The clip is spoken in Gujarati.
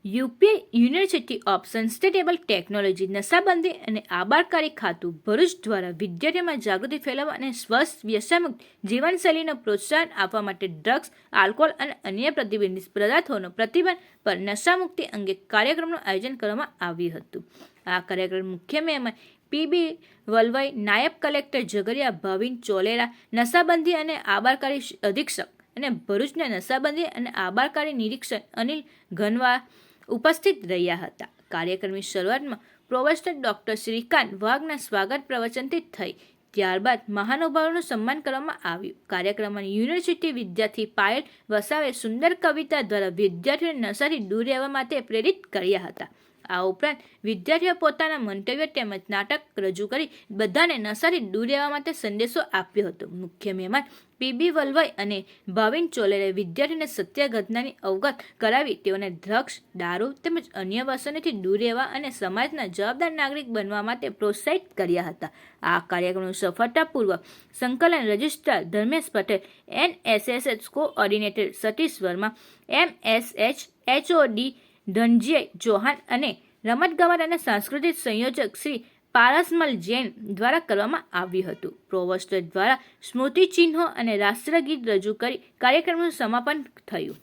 UPI university of sustainable technology નશાબંધી અને આબારકારી ખાતું ભરૂચ દ્વારા વિદ્યાર્થીઓમાં જાગૃતિ ફેલાવવા અને સ્વસ્થ વ્યસનમુક્ત જીવનશૈલીને પ્રોત્સાહન આપવા માટે ડ્રગ્સ, આલ્કોહોલ અને અન્ય પ્રતિબંધિત પદાર્થોનો પ્રતિબંધ પર નશામુક્તિ અંગે કાર્યક્રમનું આયોજન કરવામાં આવ્યું હતું. આ કાર્યક્રમ મુખ્ય મહેમાન પીબી વલવાઈ, નાયબ કલેક્ટર ઝઘડિયા ભાવિન ચોલેરા, નશાબંધી અને આબારકારી અધિક્ષક અને ભરૂચના નશાબંધી અને આબારકારી નિરીક્ષક અનિલ ઘનવા ઉપસ્થિત રહ્યા હતા. કાર્યક્રમની શરૂઆતમાં પ્રોફેસર ડોક્ટર શ્રીકાંત વાઘના સ્વાગત પ્રવચનથી થઈ. ત્યારબાદ મહાનુભાવોનું સન્માન કરવામાં આવ્યું. કાર્યક્રમમાં યુનિવર્સિટી વિદ્યાર્થી પાયલ વસાવે સુંદર કવિતા દ્વારા વિદ્યાર્થીઓને નશાથી દૂર રહેવા માટે પ્રેરિત કર્યા હતા. આ ઉપરાંત વિદ્યાર્થીઓ પોતાના મંતવ્યો તેમજ નાટક રજૂ કરી બધાને નશાથી દૂર રહેવા માટે સંદેશો આપ્યો હતો. મુખ્ય મહેમાન પીબી વલવાઈ અને ભાવિન ચોલેરે વિદ્યાર્થીઓને સત્ય ઘટનાની અવગત કરાવી તેઓને ડ્રગ્સ, દારૂ તેમજ અન્ય વ્યસનોથી દૂર રહેવા અને સમાજના જવાબદાર નાગરિક બનવા માટે પ્રોત્સાહિત કર્યા હતા. આ કાર્યક્રમનું સફળતાપૂર્વક સંકલન registrar Dharmesh Patel, NSS coordinator Satish Verma, MSH HOD Dhananjay Chauhan અને રમતગમત અને સાંસ્કૃતિક સંયોજક શ્રી પારસમલ જૈન દ્વારા કરવામાં આવ્યું હતું. પ્રોફેસર દ્વારા સ્મૃતિચિહ્નો અને રાષ્ટ્રગીત રજૂ કરી કાર્યક્રમનું સમાપન થયું.